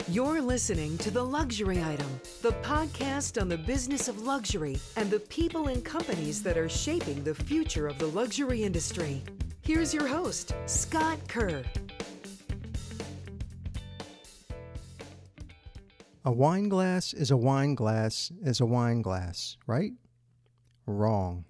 You're listening to The Luxury Item, the podcast on the business of luxury and the people and companies that are shaping the future of the luxury industry. Here's your host, Scott Kerr. A wine glass is a wine glass is a wine glass, right? Wrong.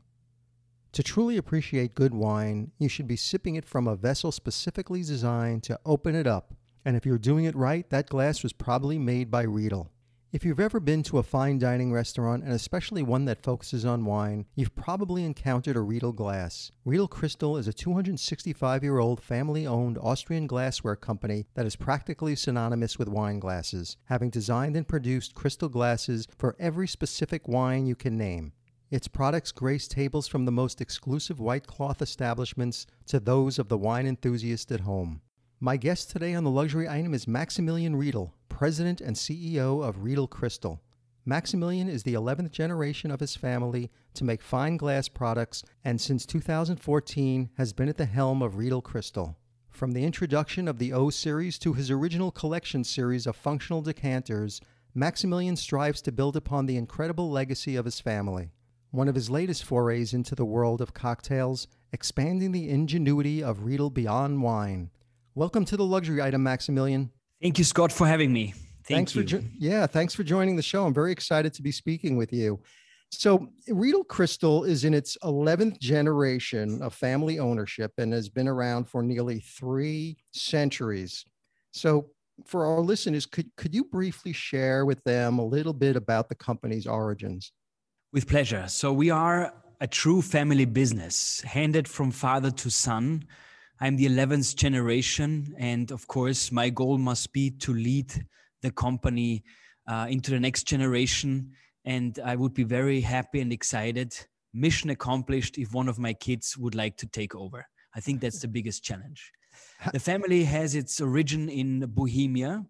To truly appreciate good wine, you should be sipping it from a vessel specifically designed to open it up. And if you're doing it right, that glass was probably made by Riedel. If you've ever been to a fine dining restaurant, and especially one that focuses on wine, you've probably encountered a Riedel glass. Riedel Crystal is a 265-year-old family-owned Austrian glassware company that is practically synonymous with wine glasses, having designed and produced crystal glasses for every specific wine you can name. Its products grace tables from the most exclusive white cloth establishments to those of the wine enthusiast at home. My guest today on The Luxury Item is Maximilian Riedel, President and CEO of Riedel Crystal. Maximilian is the 11th generation of his family to make fine glass products and since 2014 has been at the helm of Riedel Crystal. From the introduction of the O series to his original collection series of functional decanters, Maximilian strives to build upon the incredible legacy of his family. One of his latest forays into the world of cocktails, expanding the ingenuity of Riedel beyond wine. Welcome to The Luxury Item, Maximilian. Thank you, Scott, for having me. Thanks for joining the show. I'm very excited to be speaking with you. So Riedel Crystal is in its 11th generation of family ownership and has been around for nearly 3 centuries. So for our listeners, could you briefly share with them a little bit about the company's origins? With pleasure. So we are a true family business, handed from father to son. I'm the 11th generation, and of course, my goal must be to lead the company into the next generation. And I would be very happy and excited, mission accomplished, if one of my kids would like to take over. I think that's the biggest challenge. The family has its origin in Bohemia,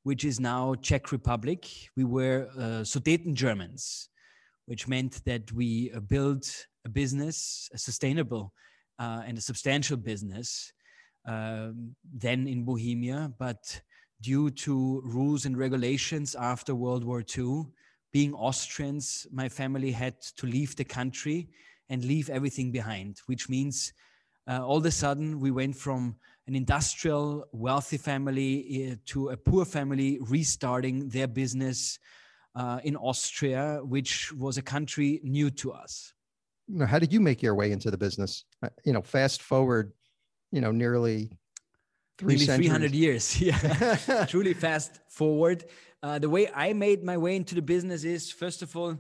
which is now Czech Republic. We were Sudeten Germans, which meant that we built a business, a sustainable and a substantial business then in Bohemia. But due to rules and regulations after World War II, being Austrians, my family had to leave the country and leave everything behind, which means all of a sudden we went from an industrial, wealthy family to a poor family restarting their business in Austria, which was a country new to us. How did you make your way into the business? Fast forward, nearly 300 years. Yeah, truly fast forward. The way I made my way into the business is, first of all,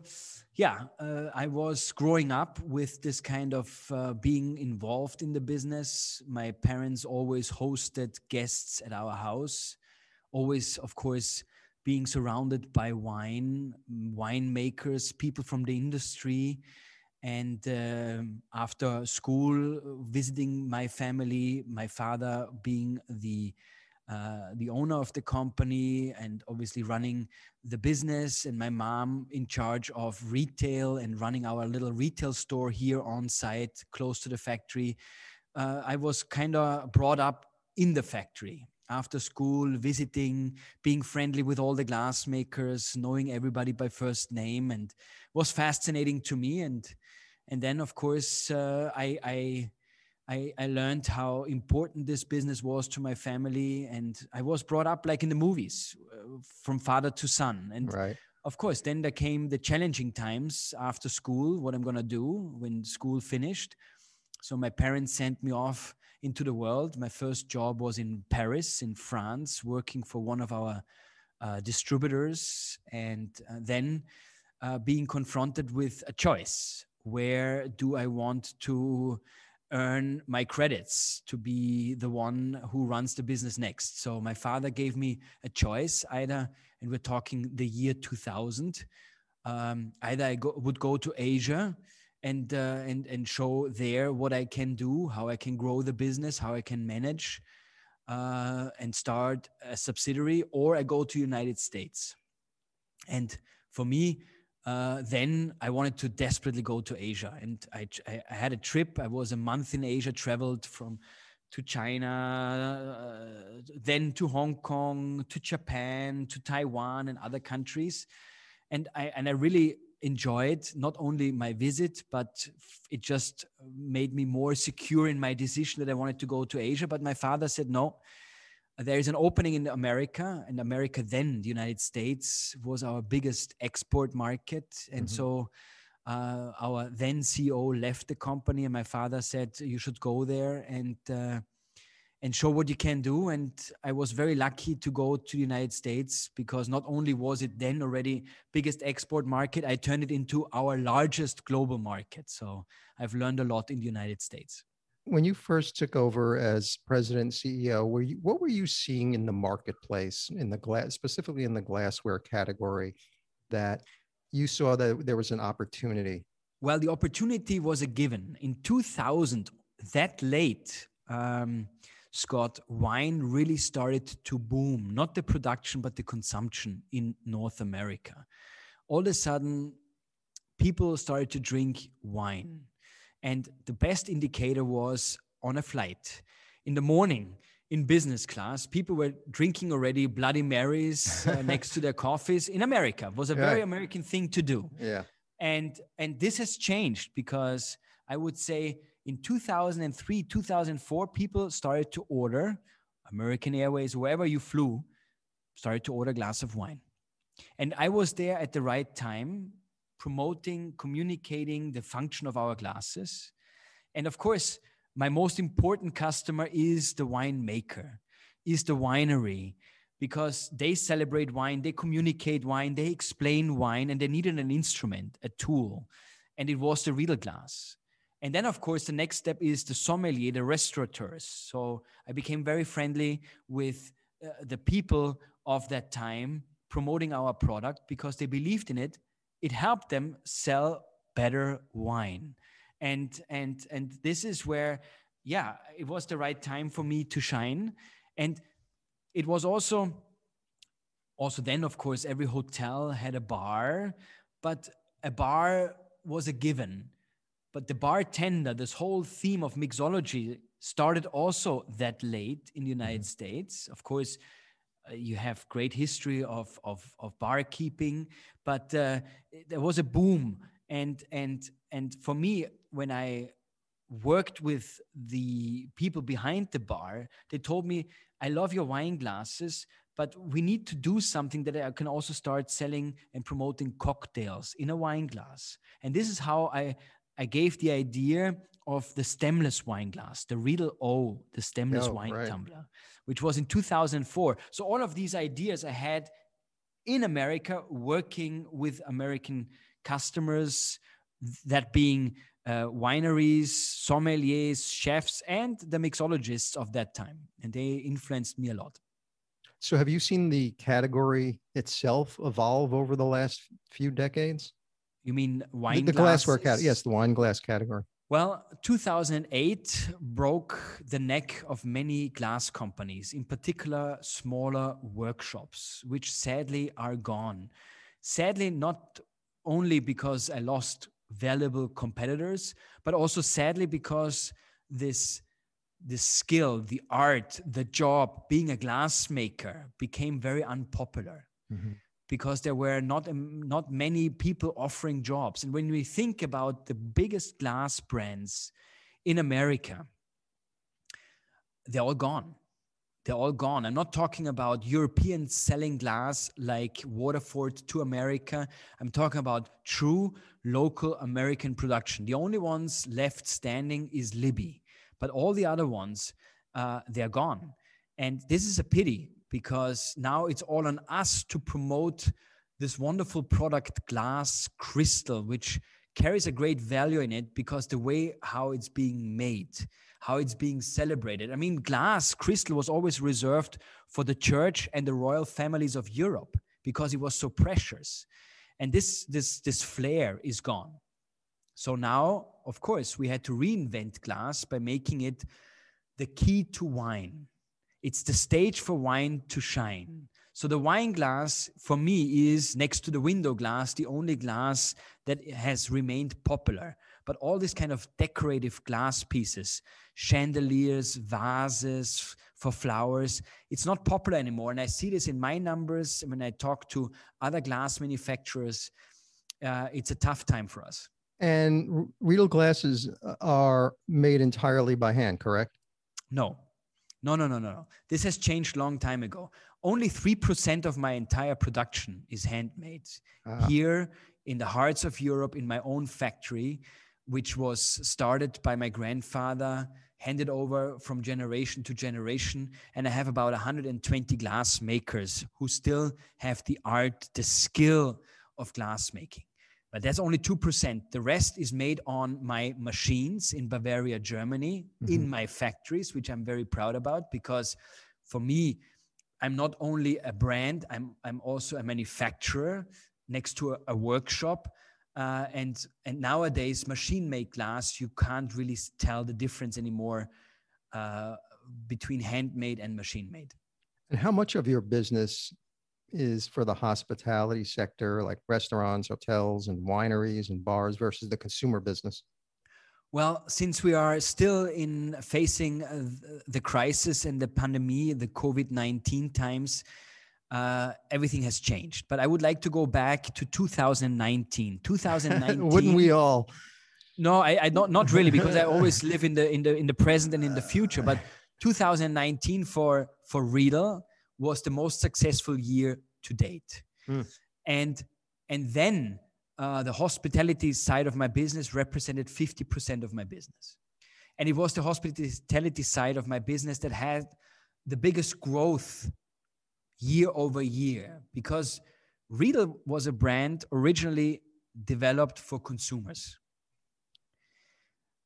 I was growing up with this kind of being involved in the business. My parents always hosted guests at our house, always, of course, being surrounded by winemakers, people from the industry. And after school, visiting my family, my father being the owner of the company and obviously running the business, and my mom in charge of retail and running our little retail store here on site, close to the factory. I was kind of brought up in the factory. After school, visiting, being friendly with all the glass makers, knowing everybody by first name, and was fascinating to me. And then, of course, I learned how important this business was to my family. And I was brought up like in the movies, from father to son. And right. Of course, then there came the challenging times after school, what I'm going to do when school finished. So my parents sent me off into the world. My first job was in Paris, in France, working for one of our distributors, and then being confronted with a choice. Where do I want to earn my credits to be the one who runs the business next? So my father gave me a choice, either, and we're talking the year 2000, either I would go to Asia and show there what I can do, how I can grow the business, how I can manage and start a subsidiary, or I go to United States. And for me, then I wanted to desperately go to Asia. And I had a trip. I was a month in Asia, traveled from to China, then to Hong Kong, to Japan, to Taiwan and other countries. And I really enjoyed not only my visit, but it just made me more secure in my decision that I wanted to go to Asia. But my father said, no, there is an opening in America, and America then, the United States, was our biggest export market. And so our then CEO left the company, and my father said, you should go there and show what you can do. And I was very lucky to go to the United States, because not only was it then already biggest export market, I turned it into our largest global market. So I've learned a lot in the United States. When you first took over as president and CEO, what were you seeing in the marketplace, in the specifically in the glassware category, that you saw that there was an opportunity? Well, the opportunity was a given. In 2000, that late, Scott, wine really started to boom, not the production, but the consumption in North America. All of a sudden, people started to drink wine. And the best indicator was on a flight. In the morning, in business class, people were drinking already Bloody Marys next to their coffees. In America, it was a very American thing to do. Yeah. And this has changed, because I would say in 2003, 2004, people started to order, American Airways, wherever you flew, started to order a glass of wine. And I was there at the right time, promoting, communicating the function of our glasses. And of course, my most important customer is the winemaker, is the winery, because they celebrate wine, they communicate wine, they explain wine, and they needed an instrument, a tool. And it was the Riedel glass. And then, of course, the next step is the sommelier, the restaurateurs. So I became very friendly with the people of that time, promoting our product, because they believed in it. It helped them sell better wine. And this is where, it was the right time for me to shine. And it was also then, of course, every hotel had a bar, but a bar was a given. But the bartender, this whole theme of mixology, started also that late in the United States. Of course, you have great history of barkeeping, but there was a boom. And for me, when I worked with the people behind the bar, they told me, I love your wine glasses, but we need to do something that I can also start selling and promoting cocktails in a wine glass. And this is how I gave the idea of the stemless wine glass, the Riedel O, the stemless wine tumbler, which was in 2004. So all of these ideas I had in America, working with American customers, that being wineries, sommeliers, chefs, and the mixologists of that time. And they influenced me a lot. So have you seen the category itself evolve over the last few decades? You mean wine the glassware category? Yes, the wine glass category. Well, 2008 broke the neck of many glass companies, in particular smaller workshops, which sadly are gone. Sadly, not only because I lost valuable competitors, but also sadly because this skill, the art, the job, being a glassmaker became very unpopular. Because there were not many people offering jobs. And when we think about the biggest glass brands in America, they're all gone. They're all gone. I'm not talking about Europeans selling glass like Waterford to America. I'm talking about true local American production. The only ones left standing is Libby, but all the other ones, they're gone. And this is a pity, because now it's all on us to promote this wonderful product, glass crystal, which carries a great value in it, because the way how it's being made, how it's being celebrated. I mean, glass crystal was always reserved for the church and the royal families of Europe, because it was so precious. And this flair is gone. So now, of course, we had to reinvent glass by making it the key to wine. It's the stage for wine to shine. So the wine glass for me is, next to the window glass, the only glass that has remained popular. But all these kind of decorative glass pieces, chandeliers, vases for flowers, it's not popular anymore. And I see this in my numbers when I talk to other glass manufacturers. It's a tough time for us. And Riedel glasses are made entirely by hand, correct? No. This has changed a long time ago. Only 3% of my entire production is handmade here in the hearts of Europe, in my own factory, which was started by my grandfather, handed over from generation to generation. And I have about 120 glass makers who still have the art, the skill of glass making. But that's only 2%. The rest is made on my machines in Bavaria, Germany, in my factories, which I'm very proud about, because for me, I'm not only a brand, I'm also a manufacturer next to a workshop. And nowadays, machine-made glass, you can't really tell the difference anymore between handmade and machine-made. And how much of your business is for the hospitality sector, like restaurants, hotels, and wineries and bars, versus the consumer business? Well, since we are still facing the crisis and the pandemic, the COVID-19 times, everything has changed. But I would like to go back to 2019. 2019. Wouldn't we all? No, I not really, because I always live in the present and in the future. But 2019 for Riedel was the most successful year to date. And then the hospitality side of my business represented 50% of my business. And it was the hospitality side of my business that had the biggest growth year over year, because Riedel was a brand originally developed for consumers.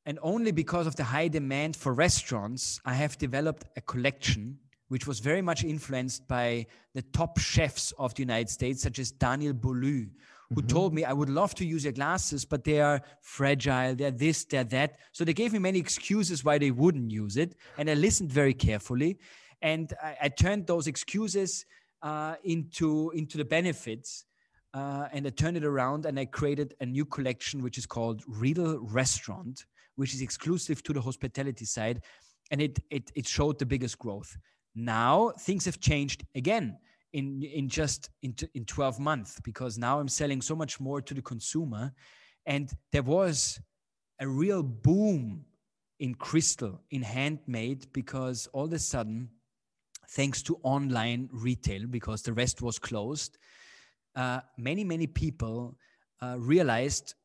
And only because of the high demand for restaurants, I have developed a collection which was very much influenced by the top chefs of the United States, such as Daniel Boulud, who told me, I would love to use your glasses, but they are fragile, they're this, they're that. So they gave me many excuses why they wouldn't use it. And I listened very carefully. And I turned those excuses into the benefits. And I turned it around, and I created a new collection, which is called Riedel Restaurant, which is exclusive to the hospitality side. And it showed the biggest growth. Now things have changed again in 12 months, because now I'm selling so much more to the consumer. And there was a real boom in crystal, in handmade, because all of a sudden, thanks to online retail, because the rest was closed, many people realized,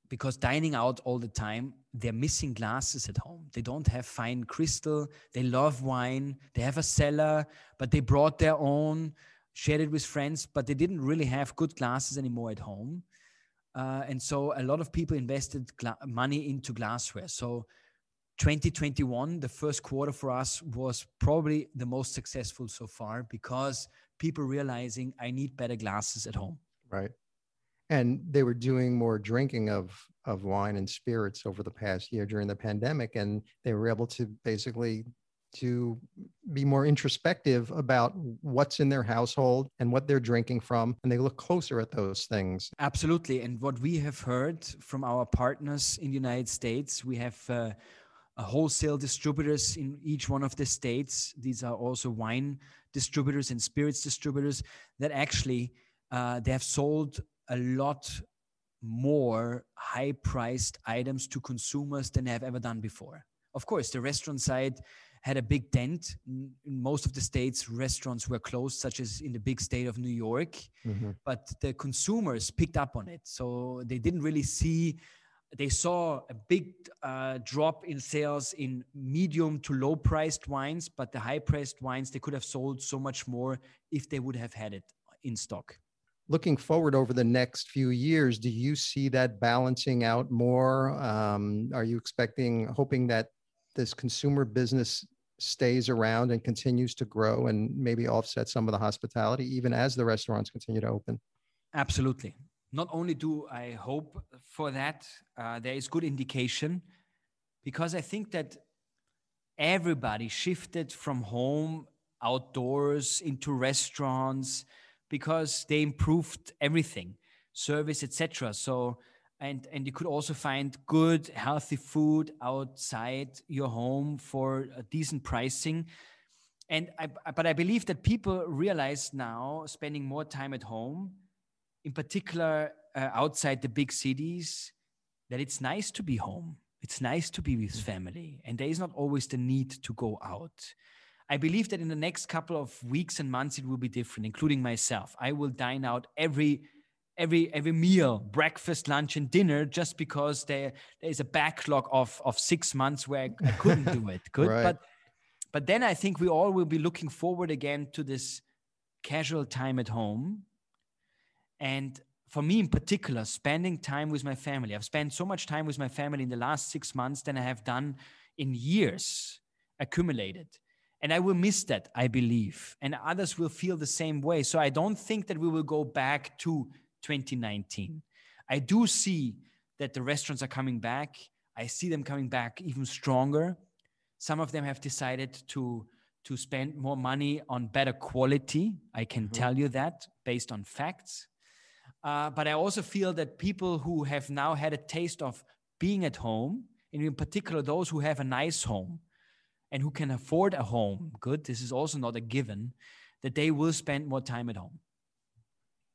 because dining out all the time, they're missing glasses at home. They don't have fine crystal. They love wine. They have a cellar, but they brought their own, shared it with friends, but they didn't really have good glasses anymore at home. And so a lot of people invested money into glassware. So 2021, the first quarter for us, was probably the most successful so far, because people realizing I need better glasses at home. Right. And they were doing more drinking of wine and spirits over the past year during the pandemic, and they were able to basically to be more introspective about what's in their household and what they're drinking from, and they look closer at those things. Absolutely. And what we have heard from our partners in the United States, we have a wholesale distributors in each one of the states. These are also wine distributors and spirits distributors that actually they have sold a lot more high-priced items to consumers than they have ever done before. Of course, the restaurant side had a big dent. In most of the states, restaurants were closed, such as in the big state of New York. But the consumers picked up on it. So they didn't really they saw a big drop in sales in medium to low-priced wines, but the high-priced wines, they could have sold so much more if they would have had it in stock. Looking forward over the next few years, do you see that balancing out more? Are you hoping that this consumer business stays around and continues to grow and maybe offset some of the hospitality, even as the restaurants continue to open? Absolutely. Not only do I hope for that, there is good indication, because I think that everybody shifted from home outdoors, into restaurants, because they improved everything, service, etc. So, and you could also find good, healthy food outside your home for a decent pricing. But I believe that people realize now, spending more time at home, in particular outside the big cities, that it's nice to be home. It's nice to be with family, and there is not always the need to go out. I believe that in the next couple of weeks and months, it will be different, including myself. I will dine out every meal, breakfast, lunch, and dinner, just because there is a backlog of 6 months where I couldn't do it. Good. Right. But then I think we all will be looking forward again to this casual time at home. And for me in particular, spending time with my family. I've spent so much time with my family in the last 6 months than I have done in years accumulated. And I will miss that, I believe. And others will feel the same way. So I don't think that we will go back to 2019. I do see that the restaurants are coming back. I see them coming back even stronger. Some of them have decided to spend more money on better quality. I can tell you that based on facts. But I also feel that people who have now had a taste of being at home, and in particular those who have a nice home and who can afford a home, good, this is also not a given, that they will spend more time at home.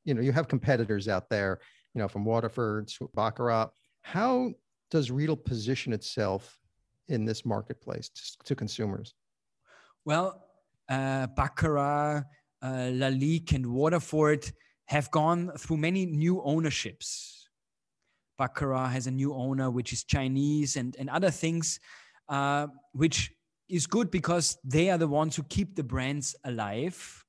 You have competitors out there, from Waterford to Baccarat. How does Riedel position itself in this marketplace to consumers? Well, Baccarat, Lalique, and Waterford have gone through many new ownerships. Baccarat has a new owner, which is Chinese, and other things, which is good because they are the ones who keep the brands alive.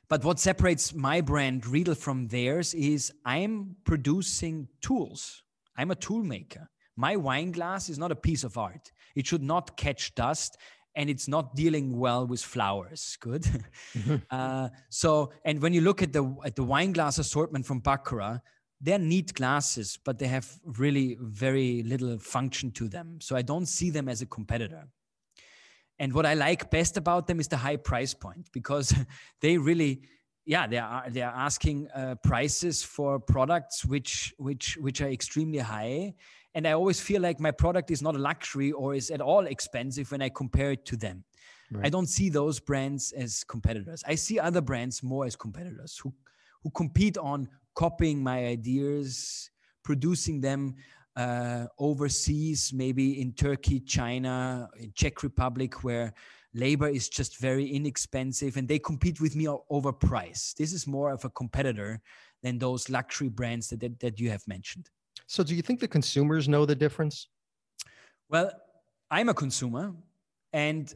But what separates my brand, Riedel, from theirs is I'm producing tools. I'm a tool maker. My wine glass is not a piece of art. It should not catch dust, and it's not dealing well with flowers. Good. And when you look at the wine glass assortment from Baccarat, they're neat glasses, but they have really very little function to them. So I don't see them as a competitor. And what I like best about them is the high price point, because they really, they are asking prices for products which are extremely high. And I always feel like my product is not a luxury or is at all expensive when I compare it to them. Right. I don't see those brands as competitors. I see other brands more as competitors who compete on copying my ideas, producing them overseas, maybe in Turkey, China, in Czech Republic, where labor is just very inexpensive, and they compete with me over price. This is more of a competitor than those luxury brands that you have mentioned. So do you think the consumers know the difference? Well, I'm a consumer, and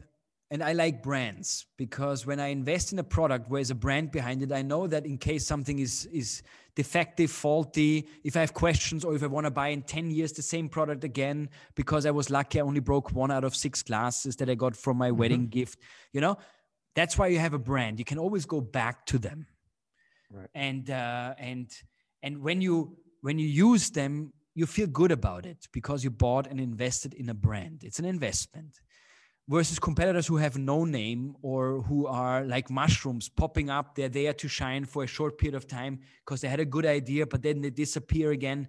I like brands, because when I invest in a product where there's a brand behind it, I know that in case something is defective, faulty, if I have questions, or if I want to buy in 10 years the same product again, because I was lucky I only broke 1 out of 6 glasses that I got from my wedding gift, that's why you have a brand. You can always go back to them. Right. And when you use them, you feel good about it because you bought and invested in a brand. It's an investment. Versus competitors who have no name or who are like mushrooms popping up. They're there to shine for a short period of time because they had a good idea, but then they disappear again.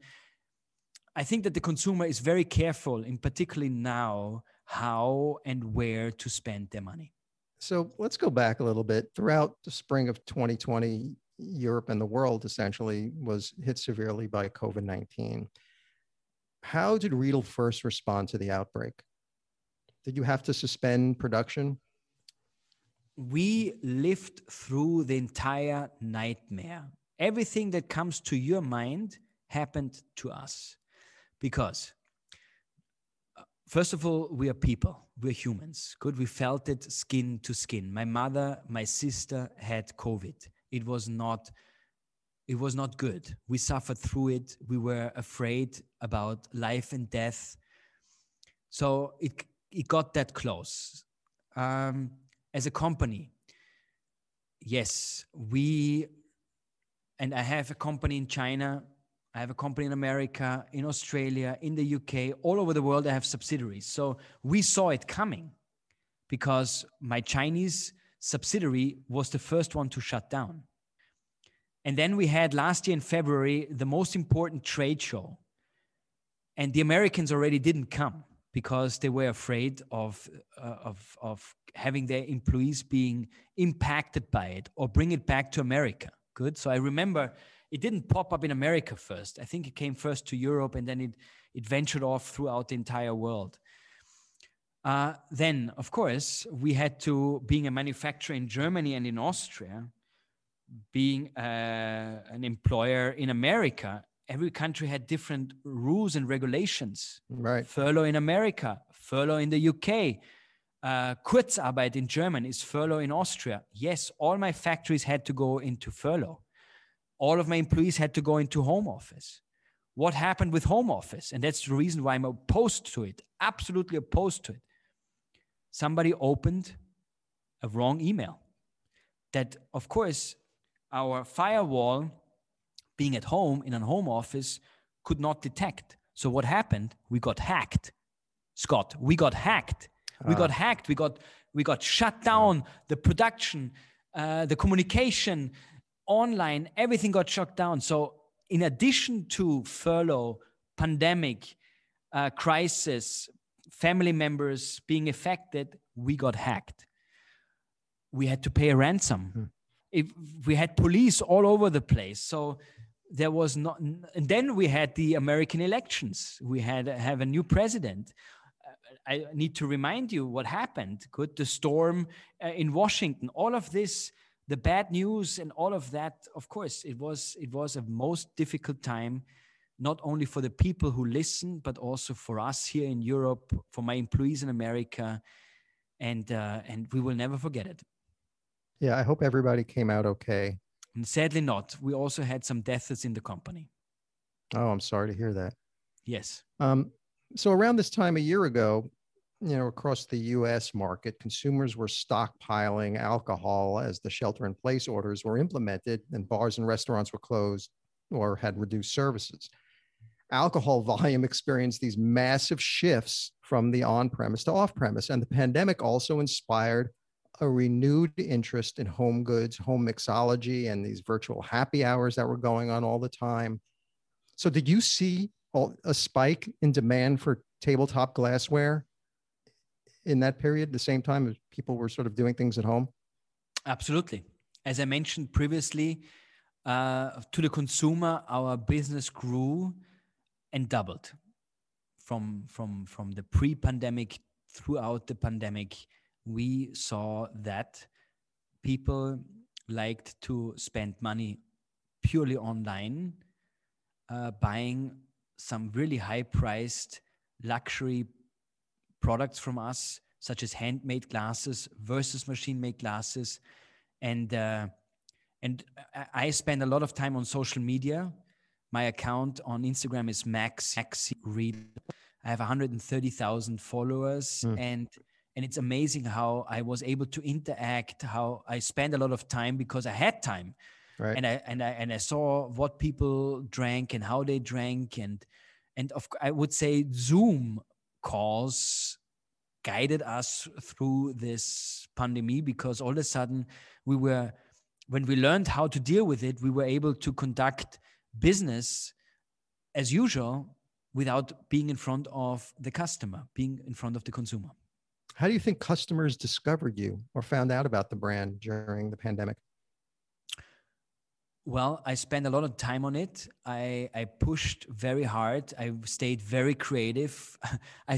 I think that the consumer is very careful, in particularly now, how and where to spend their money. So let's go back a little bit. Throughout the spring of 2020, Europe and the world essentially was hit severely by COVID-19. How did Riedel first respond to the outbreak? Did you have to suspend production? We lived through the entire nightmare. Everything that comes to your mind happened to us. Because, first of all, we are people. We're humans. Good. We felt it skin to skin. My mother, my sister had COVID. It was not good. We suffered through it. We were afraid about life and death. So it got that close. As a company, yes, and I have a company in China, I have a company in America, in Australia, in the UK, all over the world I have subsidiaries. So we saw it coming, because my Chinese subsidiary was the first one to shut down. And then we had last year in February, the most important trade show. And the Americans already didn't come because they were afraid of having their employees being impacted by it or bring it back to America. Good. So I remember it didn't pop up in America first. I think it came first to Europe, and then it ventured off throughout the entire world. Then, of course, we had to, being a manufacturer in Germany and in Austria, being an employer in America, every country had different rules and regulations. Right. Furlough in America, furlough in the UK, Kurzarbeit in Germany is furlough in Austria. Yes, all my factories had to go into furlough. All of my employees had to go into home office. What happened with home office? And that's the reason why I'm opposed to it, absolutely opposed to it. Somebody opened a wrong email that, of course, our firewall, being at home in a home office, could not detect. So what happened? We got hacked. Scott, we got hacked. We got hacked. We got shut down. The production, the communication, online, everything got shut down. So in addition to furlough, pandemic, crisis, family members being affected, we got hacked. We had to pay a ransom. We had police all over the place. So there was not, and then we had the American elections. We have a new president. I need to remind you what happened. Good, the storm in Washington, all of this, the bad news and all of that. Of course, it was a most difficult time, not only for the people who listen, but also for us here in Europe, for my employees in America, and we will never forget it. Yeah, I hope everybody came out okay. And sadly not. We also had some deaths in the company. Oh, I'm sorry to hear that. Yes. So around this time a year ago, across the U.S. market, consumers were stockpiling alcohol as the shelter-in-place orders were implemented and bars and restaurants were closed or had reduced services. Alcohol volume experienced these massive shifts from the on-premise to off-premise, and the pandemic also inspired a renewed interest in home goods, home mixology, and these virtual happy hours that were going on all the time. So did you see a spike in demand for tabletop glassware in that period, the same time as people were sort of doing things at home? Absolutely. As I mentioned previously, to the consumer, our business grew and doubled from the pre-pandemic throughout the pandemic. We saw that people liked to spend money purely online, buying some really high-priced luxury products from us, such as handmade glasses versus machine-made glasses. And I spend a lot of time on social media. My account on Instagram is Maximilian Riedel. I have 130,000 followers, and it's amazing how I was able to interact, how I spent a lot of time because I had time. Right. And I saw what people drank and how they drank, and I would say Zoom calls guided us through this pandemic, because all of a sudden when we learned how to deal with it, we were able to conduct business as usual without being in front of the customer, being in front of the consumer. How do you think customers discovered you or found out about the brand during the pandemic? Well, I spent a lot of time on it. I pushed very hard. I stayed very creative. I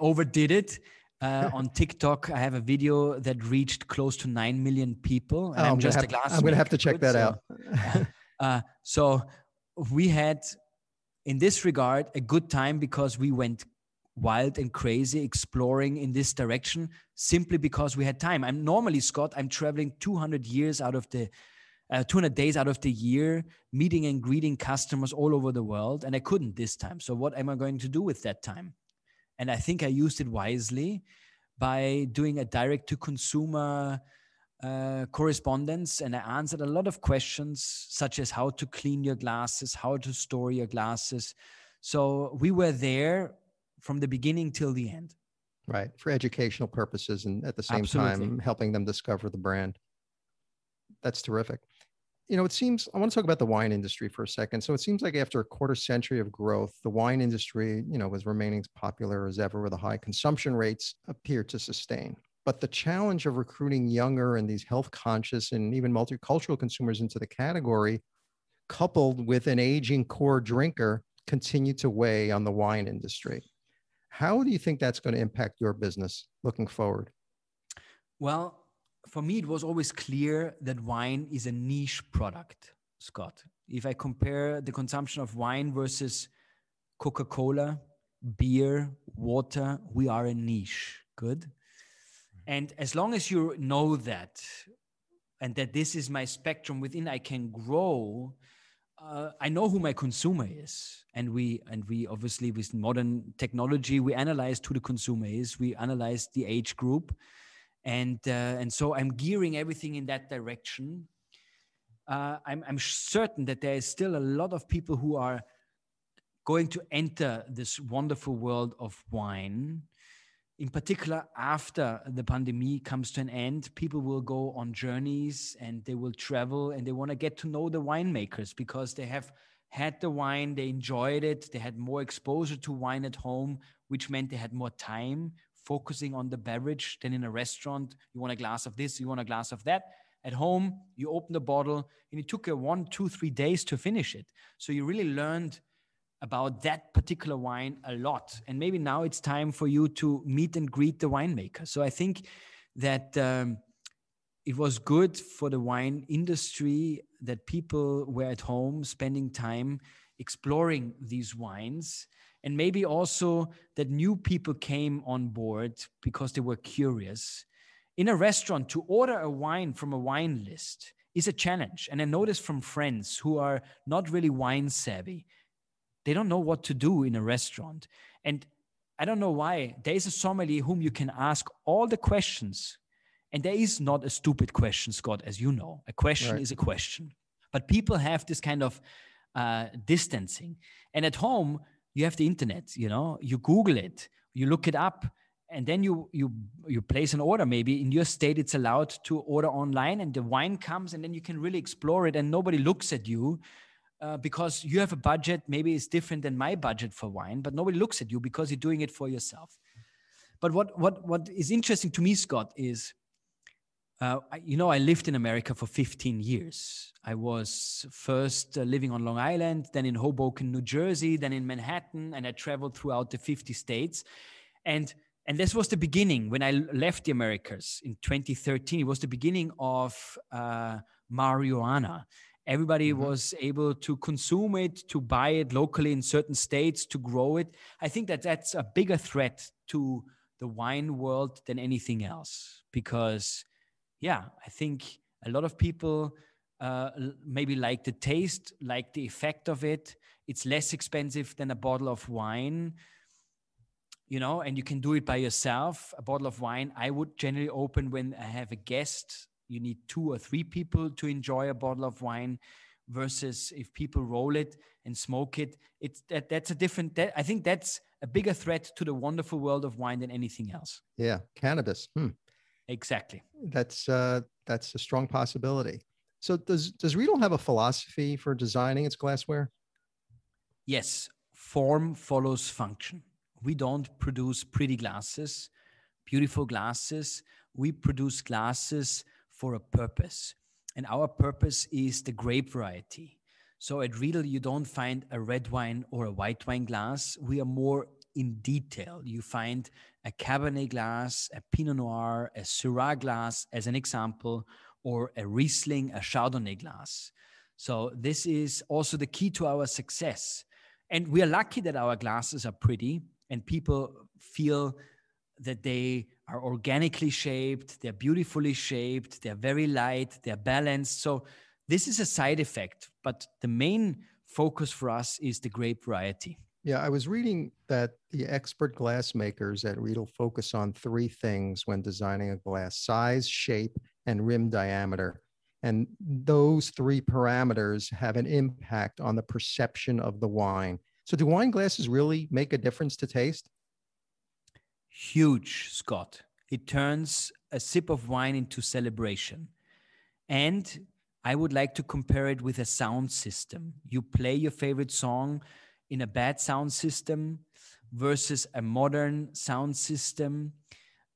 overdid it. On TikTok, I have a video that reached close to 9 million people. And I'm going to have to check that out. So we had, in this regard, a good time because we went wild and crazy exploring in this direction simply because we had time. I'm normally, Scott, I'm traveling 200 days out of the year, meeting and greeting customers all over the world, and I couldn't this time. So what am I going to do with that time? And I think I used it wisely by doing a direct-to-consumer correspondence, and I answered a lot of questions, such as how to clean your glasses, how to store your glasses. So we were there from the beginning till the end. Right. For educational purposes and at the same Absolutely. time, helping them discover the brand. That's terrific. You know, it seems, I want to talk about the wine industry for a second. So it seems like after a quarter century of growth, the wine industry, was remaining as popular as ever with the high consumption rates appear to sustain. But the challenge of recruiting younger and these health conscious and even multicultural consumers into the category, coupled with an aging core drinker, continue to weigh on the wine industry. How do you think that's going to impact your business looking forward? Well, for me, it was always clear that wine is a niche product, Scott. If I compare the consumption of wine versus Coca-Cola, beer, water, we are a niche. Good. And as long as you know that, and that this is my spectrum within I can grow, I know who my consumer is. And we obviously, with modern technology, we analyze who the consumer is. We analyze the age group. And so I'm gearing everything in that direction. I'm certain that there is still a lot of people who are going to enter this wonderful world of wine. In particular, after the pandemic comes to an end, people will go on journeys and they will travel and they want to get to know the winemakers because they have had the wine, they enjoyed it, they had more exposure to wine at home, which meant they had more time focusing on the beverage than in a restaurant. You want a glass of this, you want a glass of that. At home, you open the bottle and it took 1, 2, 3 days to finish it. So you really learned about that particular wine a lot. And maybe now it's time for you to meet and greet the winemaker. So I think that it was good for the wine industry that people were at home spending time exploring these wines. And maybe also that new people came on board because they were curious. In a restaurant, to order a wine from a wine list is a challenge. And I know this from friends who are not really wine savvy. They don't know what to do in a restaurant. And I don't know why. There is a sommelier whom you can ask all the questions. And there is not a stupid question, Scott, as you know. A question is a question. But people have this kind of distancing. And at home, you have the internet, you Google it, you look it up, and then you place an order. Maybe in your state, it's allowed to order online and the wine comes and then you can really explore it and nobody looks at you. Because you have a budget, maybe it's different than my budget for wine, but nobody looks at you because you're doing it for yourself. But what is interesting to me, Scott, is, I lived in America for 15 years. I was first living on Long Island, then in Hoboken, New Jersey, then in Manhattan, and I traveled throughout the 50 states. And this was the beginning. When I left the Americas in 2013, it was the beginning of marijuana. Everybody was able to consume it, to buy it locally in certain states, to grow it. I think that that's a bigger threat to the wine world than anything else. Because, I think a lot of people maybe like the taste, like the effect of it. It's less expensive than a bottle of wine, and you can do it by yourself. A bottle of wine, I would generally open when I have a guest. You need 2 or 3 people to enjoy a bottle of wine versus if people roll it and smoke it. That's a different, I think that's a bigger threat to the wonderful world of wine than anything else. Yeah. Cannabis. Exactly. That's a strong possibility. So does Riedel have a philosophy for designing its glassware? Yes. Form follows function. We don't produce pretty glasses, beautiful glasses. We produce glasses for a purpose. And our purpose is the grape variety. So at Riedel, you don't find a red wine or a white wine glass. We are more in detail. You find a Cabernet glass, a Pinot Noir, a Syrah glass, as an example, or a Riesling, a Chardonnay glass. So this is also the key to our success. And we are lucky that our glasses are pretty and people feel that they are organically shaped, they're beautifully shaped, they're very light, they're balanced. So this is a side effect, but the main focus for us is the grape variety. Yeah, I was reading that the expert glass makers at Riedel focus on 3 things when designing a glass: size, shape, and rim diameter. And those 3 parameters have an impact on the perception of the wine. So do wine glasses really make a difference to taste? Huge, Scott. It turns a sip of wine into celebration. And I would like to compare it with a sound system. You play your favorite song in a bad sound system versus a modern sound system.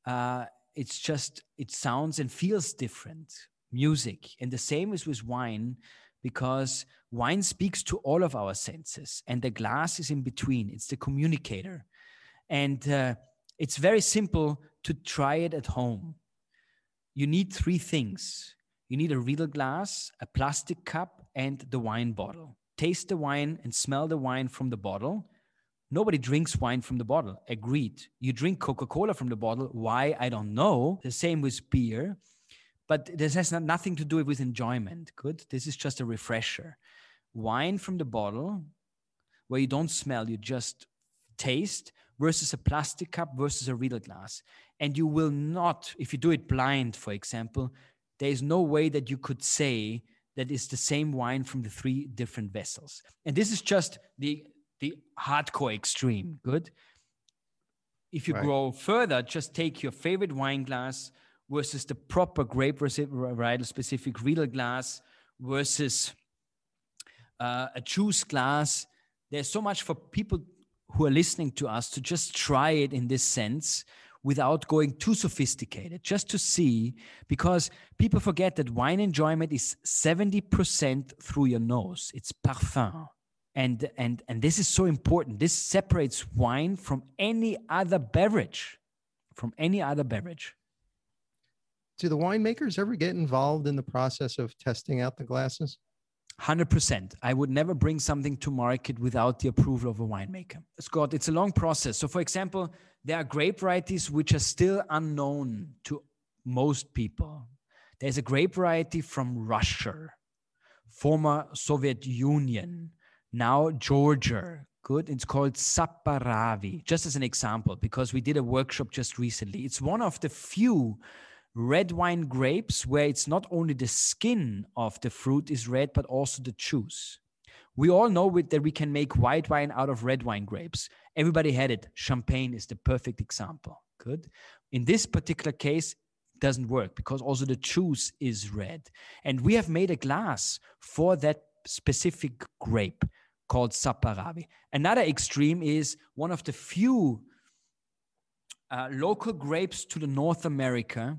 It's just, it sounds and feels different. Music. And the same is with wine, because wine speaks to all of our senses, and the glass is in between. It's the communicator. And it's very simple to try it at home. You need three things. You need a Riedel glass, a plastic cup, and the wine bottle. Taste the wine and smell the wine from the bottle. Nobody drinks wine from the bottle. Agreed. You drink Coca-Cola from the bottle. Why? I don't know. The same with beer. But this has nothing to do with enjoyment. Good. This is just a refresher. Wine from the bottle, where you don't smell, you just taste, versus a plastic cup versus a Riedel glass. And you will not, if you do it blind, for example, there is no way that you could say that it's the same wine from the three different vessels. And this is just the hardcore extreme. Good. If you go further, just take your favorite wine glass versus the proper grape varietal specific Riedel glass versus a juice glass. There's so much for people who are listening to us to just try it in this sense without going too sophisticated, just to see, because people forget that wine enjoyment is 70% through your nose. It's parfum. And this is so important. This separates wine from any other beverage, Do the winemakers ever get involved in the process of testing out the glasses? 100%. I would never bring something to market without the approval of a winemaker. Scott, it's a long process. So for example, there are grape varieties which are still unknown to most people. There's a grape variety from Russia, former Soviet Union, now Georgia. Good. It's called Saparavi, just as an example, because we did a workshop just recently. It's one of the few red wine grapes where it's not only the skin of the fruit is red, but also the juice. We all know that we can make white wine out of red wine grapes. Everybody had it. Champagne is the perfect example. Good. In this particular case, it doesn't work because also the juice is red. And we have made a glass for that specific grape called Saparavi. Another extreme is one of the few local grapes to the North America,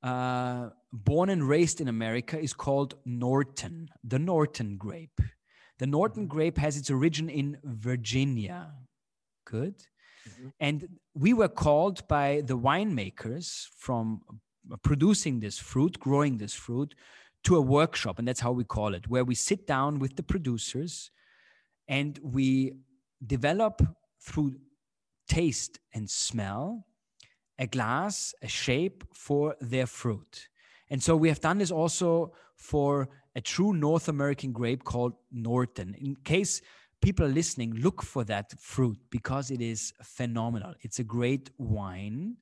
born and raised in America, is called Norton, the Norton grape. The Norton grape has its origin in Virginia. Good. Mm-hmm. And we were called by the winemakers from producing this fruit, growing this fruit, to a workshop. And that's how we call it, where we sit down with the producers and we develop through taste and smell a glass, a shape for their fruit. And so we have done this also for a true North American grape called Norton. In case people are listening, look for that fruit because it is phenomenal. It's a great wine.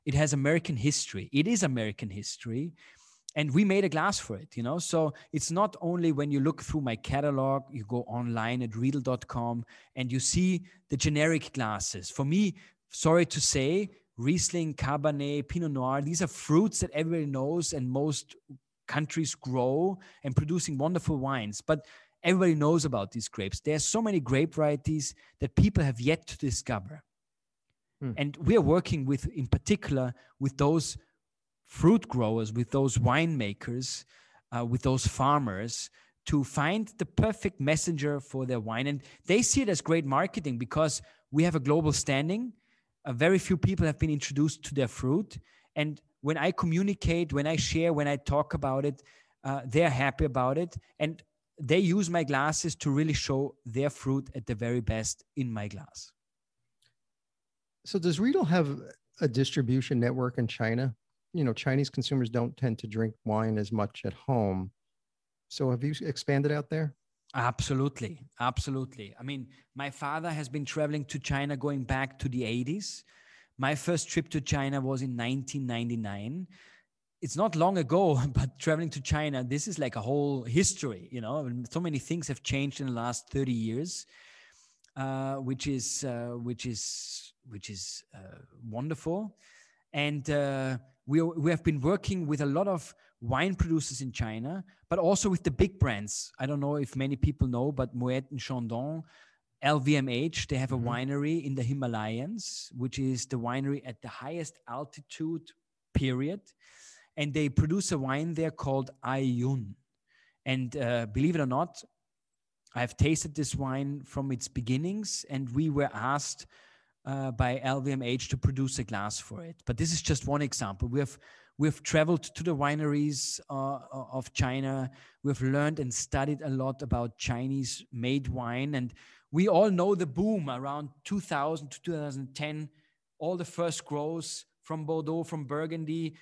It has American history. It is American history. And we made a glass for it, you know? So it's not only when you look through my catalog, you go online at riedel.com and you see the generic glasses. For me, sorry to say, Riesling, Cabernet, Pinot Noir, these are fruits that everybody knows and most countries grow and producing wonderful wines. But everybody knows about these grapes. There are so many grape varieties that people have yet to discover. And we are working with, in particular, with those fruit growers, with those winemakers, with those farmers to find the perfect messenger for their wine. And they see it as great marketing because we have a global standing. Very few people have been introduced to their fruit. And when I communicate, when I share, when I talk about it, they're happy about it. And they use my glasses to really show their fruit at the very best in my glass. So does Riedel have a distribution network in China? You know, Chinese consumers don't tend to drink wine as much at home. So have you expanded out there? Absolutely. Absolutely. I mean, my father has been traveling to China going back to the 80s. My first trip to China was in 1999. It's not long ago, but traveling to China, this is like a whole history, you know, so many things have changed in the last 30 years. which is wonderful. And we have been working with a lot of wine producers in China, but also with the big brands. I don't know if many people know, but Moet and Chandon, LVMH, they have a winery in the Himalayas, which is the winery at the highest altitude, period. And they produce a wine there called Aiyun. And believe it or not, I've tasted this wine from its beginnings, and we were asked by LVMH to produce a glass for it. But this is just one example. We've traveled to the wineries of China. We've learned and studied a lot about Chinese-made wine, and we all know the boom around 2000 to 2010. All the first grows from Bordeaux, from Burgundy,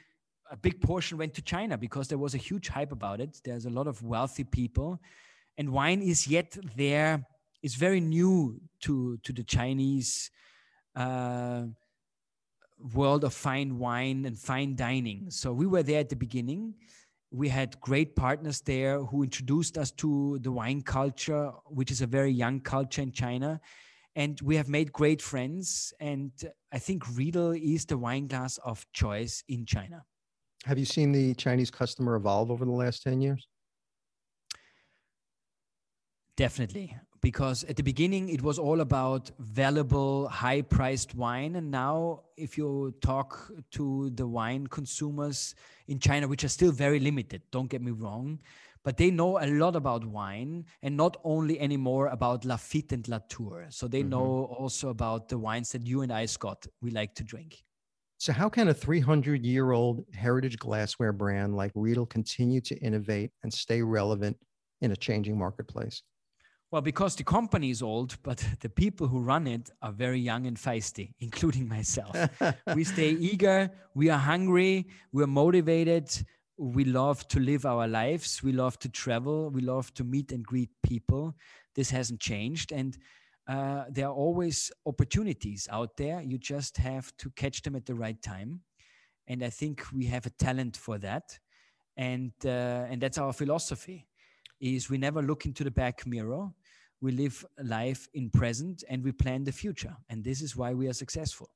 a big portion went to China because there was a huge hype about it. There's a lot of wealthy people, and wine is yet there. It's very new to the Chinese world of fine wine and fine dining. So we were there at the beginning. We had great partners there who introduced us to the wine culture, which is a very young culture in China. And we have made great friends. And I think Riedel is the wine glass of choice in China. Have you seen the Chinese customer evolve over the last 10 years? Definitely. Because at the beginning, it was all about valuable, high-priced wine. And now, if you talk to the wine consumers in China, which are still very limited, don't get me wrong, but they know a lot about wine, and not only anymore about Lafite and Latour. So they know also about the wines that you and I, Scott, we like to drink. So how can a 300-year-old heritage glassware brand like Riedel continue to innovate and stay relevant in a changing marketplace? Well, because the company is old, but the people who run it are very young and feisty, including myself. We stay eager, we are hungry, we're motivated, we love to live our lives, we love to travel, we love to meet and greet people. This hasn't changed, and there are always opportunities out there. You just have to catch them at the right time, and I think we have a talent for that, and that's our philosophy. Is we never look into the back mirror. We live life in present and we plan the future. And this is why we are successful.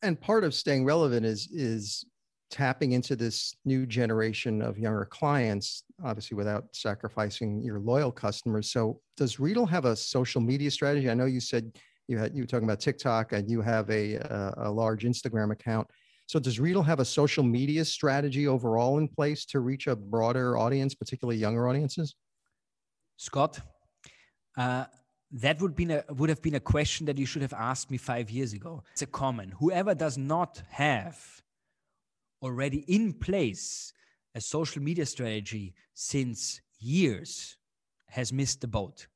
And part of staying relevant is tapping into this new generation of younger clients, obviously without sacrificing your loyal customers. So does Riedel have a social media strategy? I know you said you were talking about TikTok and you have a large Instagram account. So does Riedel have a social media strategy overall in place to reach a broader audience, particularly younger audiences? Scott, that would have been a question that you should have asked me 5 years ago. It's a common. Whoever does not have already in place a social media strategy since years has missed the boat.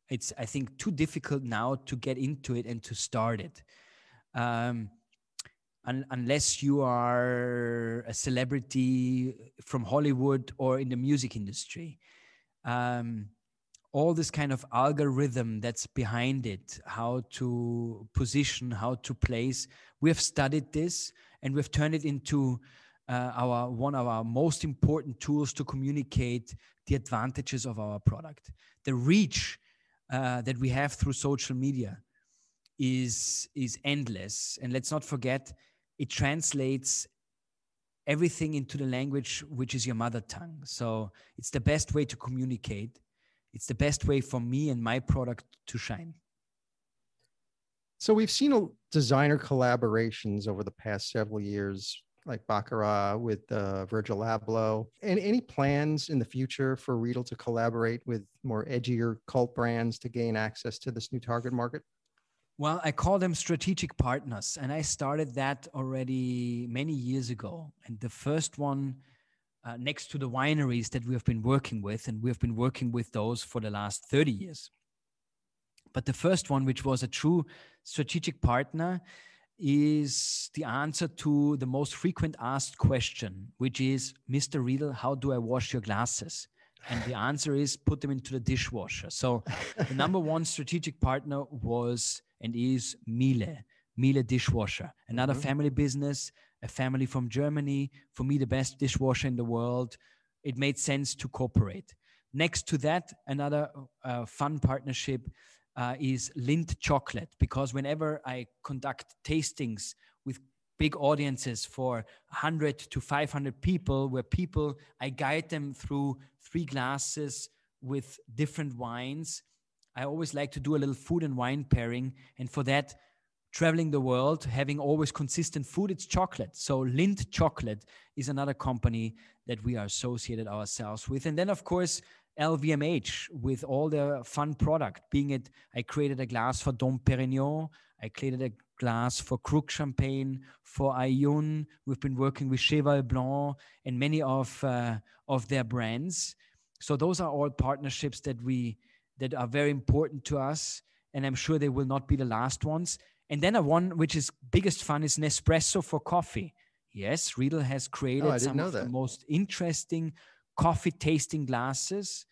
It's, I think, too difficult now to get into it and to start it. Unless you are a celebrity from Hollywood or in the music industry. All this kind of algorithm that's behind it, how to position, how to place. We have studied this and we've turned it into one of our most important tools to communicate the advantages of our product. The reach that we have through social media is endless. And let's not forget, it translates everything into the language which is your mother tongue. So it's the best way to communicate. It's the best way for me and my product to shine. So we've seen designer collaborations over the past several years, like Baccarat with Virgil Abloh. Any plans in the future for Riedel to collaborate with more edgier cult brands to gain access to this new target market? Well, I call them strategic partners, and I started that already many years ago. And the first one, next to the wineries that we have been working with, and we have been working with those for the last 30 years. But the first one, which was a true strategic partner, is the answer to the most frequent asked question, which is, Mr. Riedel, how do I wash your glasses? And the answer is, put them into the dishwasher. So the number one strategic partner was and is Miele Dishwasher, another family business, a family from Germany. For me, the best dishwasher in the world. It made sense to cooperate. Next to that, another fun partnership is Lindt chocolate, because whenever I conduct tastings with big audiences for 100 to 500 people, where I guide them through 3 glasses with different wines. I always like to do a little food and wine pairing. And for that, traveling the world, having always consistent food, it's chocolate. So Lindt chocolate is another company that we are associated ourselves with. And then, of course, LVMH with all their fun product. Being it, I created a glass for Dom Perignon. I created a glass for Krug Champagne, for Ayun. We've been working with Cheval Blanc and many of their brands. So those are all partnerships that are very important to us. And I'm sure they will not be the last ones. And then a one which is biggest fun is Nespresso for coffee. Yes, Riedel has created some of the most interesting coffee tasting glasses.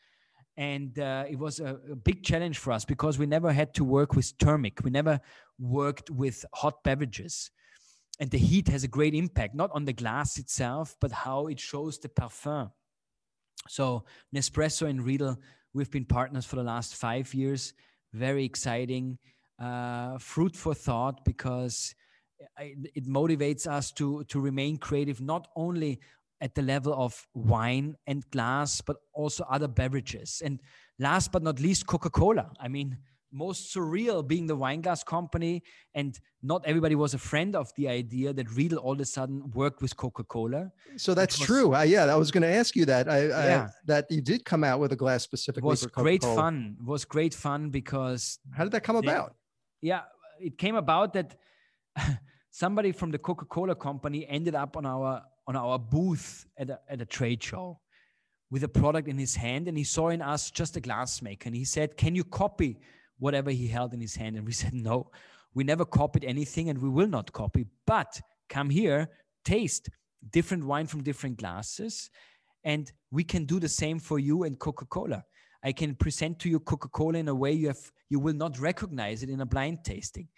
And it was a big challenge for us because we never had to work with thermic. We never worked with hot beverages. And the heat has a great impact, not on the glass itself, but how it shows the parfum. So Nespresso and Riedel, we've been partners for the last 5 years. Very exciting. Fruit for thought, because it motivates us to remain creative, not only at the level of wine and glass, but also other beverages. And last but not least, Coca-Cola. I mean, most surreal being the wine glass company, and not everybody was a friend of the idea that Riedel all of a sudden worked with Coca-Cola. So that's true. I was going to ask you that. That you did come out with a glass specifically for Coca-Cola. It was great fun because... How did that come about? Yeah, it came about that somebody from the Coca-Cola company ended up on our booth at a trade show with a product in his hand, and he saw in us just a glass maker, and he said, "Can you copy whatever he held in his hand?" And we said, "No, we never copied anything, and we will not copy. But come here, taste different wine from different glasses, and we can do the same for you and Coca-Cola. I can present to you Coca-Cola in a way you will not recognize it in a blind tasting."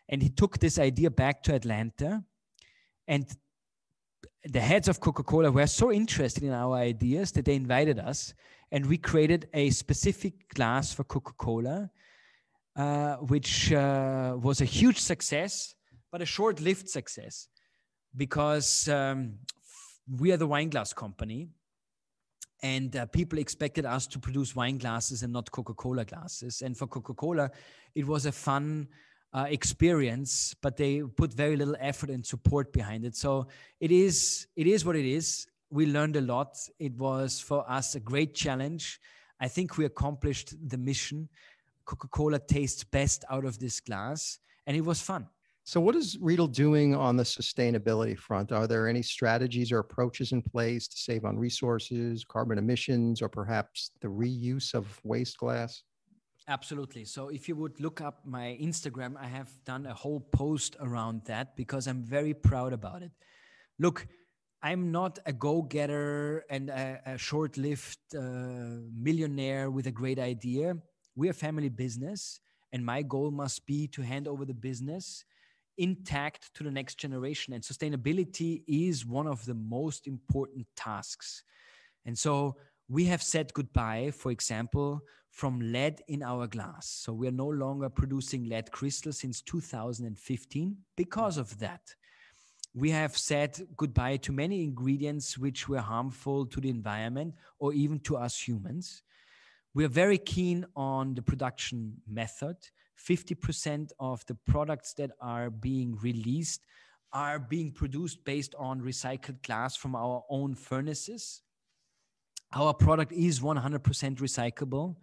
And he took this idea back to Atlanta, and the heads of Coca-Cola were so interested in our ideas that they invited us, and we created a specific glass for Coca-Cola, which was a huge success, but a short-lived success, because we are the wine glass company. And people expected us to produce wine glasses and not Coca-Cola glasses. And for Coca-Cola, it was a fun experience, but they put very little effort and support behind it. So it is what it is. We learned a lot. It was for us a great challenge. I think we accomplished the mission. Coca-Cola tastes best out of this glass, and it was fun. So what is Riedel doing on the sustainability front? Are there any strategies or approaches in place to save on resources, carbon emissions, or perhaps the reuse of waste glass? Absolutely. So if you would look up my Instagram, I have done a whole post around that because I'm very proud about it. Look, I'm not a go-getter and a short-lived millionaire with a great idea. We're a family business, and my goal must be to hand over the business intact to the next generation. And sustainability is one of the most important tasks. And so we have said goodbye, for example, from lead in our glass. So we are no longer producing lead crystals since 2015 because of that. We have said goodbye to many ingredients which were harmful to the environment or even to us humans. We are very keen on the production method. 50% of the products that are being released are being produced based on recycled glass from our own furnaces. Our product is 100% recyclable,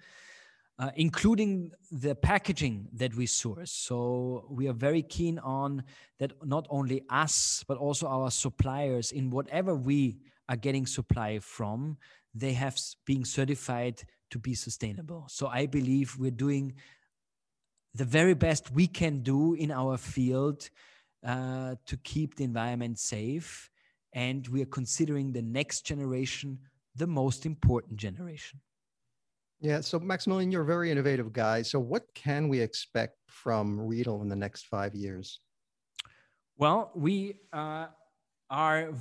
including the packaging that we source. So we are very keen on that, not only us, but also our suppliers, in whatever we are getting supply from, they have been certified to be sustainable. So I believe we're doing the very best we can do in our field to keep the environment safe. And we are considering the next generation the most important generation. Yeah. So Maximilian, you're a very innovative guy. So what can we expect from Riedel in the next 5 years? Well, we are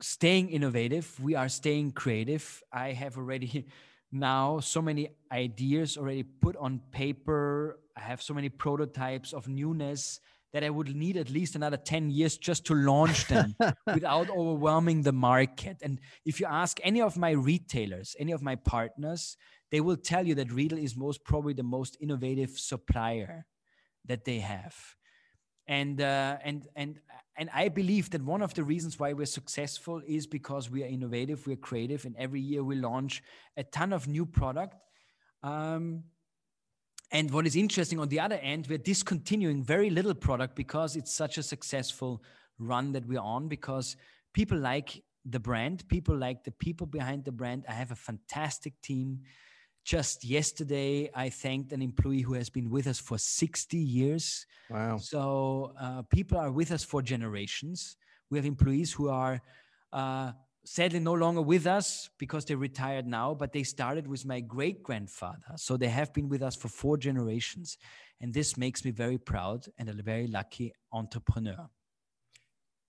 staying innovative. We are staying creative. I have already now so many ideas already put on paper. I have so many prototypes of newness that I would need at least another 10 years just to launch them without overwhelming the market. And if you ask any of my retailers, any of my partners, they will tell you that Riedel is most probably the most innovative supplier that they have. And I believe that one of the reasons why we're successful is because we are innovative, we're creative, and every year we launch a ton of new product. And what is interesting, on the other end, we're discontinuing very little product because it's such a successful run that we're on, because people like the brand, people like the people behind the brand. I have a fantastic team. Just yesterday, I thanked an employee who has been with us for 60 years. Wow. So people are with us for generations. We have employees who are sadly no longer with us because they retired now, but they started with my great-grandfather. So they have been with us for 4 generations. And this makes me very proud and a very lucky entrepreneur.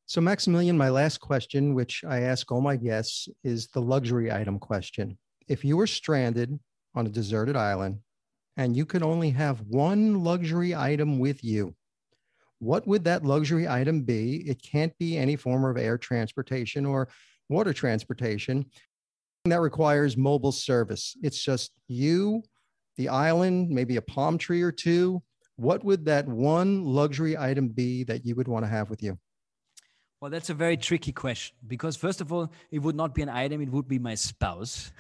So Maximilian, my last question, which I ask all my guests, is the luxury item question. If you were stranded on a deserted island and you could only have one luxury item with you, what would that luxury item be? It can't be any form of air transportation or water transportation that requires mobile service. It's just you, the island, maybe a palm tree or two. What would that one luxury item be that you would want to have with you? Well, that's a very tricky question, because first of all, it would not be an item, it would be my spouse.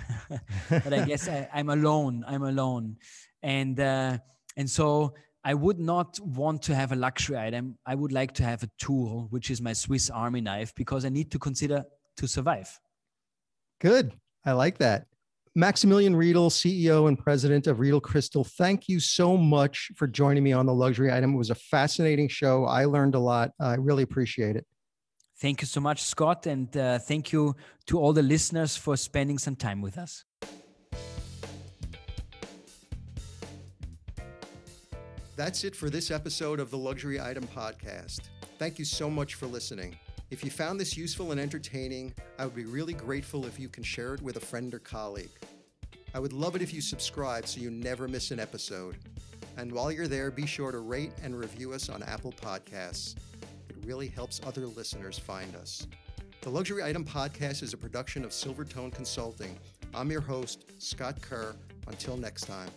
But I guess I'm alone. And so I would not want to have a luxury item. I would like to have a tool, which is my Swiss Army knife, because I need to consider to survive. Good. I like that. Maximilian Riedel, CEO and president of Riedel Crystal, thank you so much for joining me on the luxury item. It was a fascinating show. I learned a lot. I really appreciate it. Thank you so much, Scott. And thank you to all the listeners for spending some time with us. That's it for this episode of the Luxury Item Podcast. Thank you so much for listening. If you found this useful and entertaining, I would be really grateful if you can share it with a friend or colleague. I would love it if you subscribe so you never miss an episode. And while you're there, be sure to rate and review us on Apple Podcasts. It really helps other listeners find us. The Luxury Item Podcast is a production of Silvertone Consulting. I'm your host, Scott Kerr. Until next time.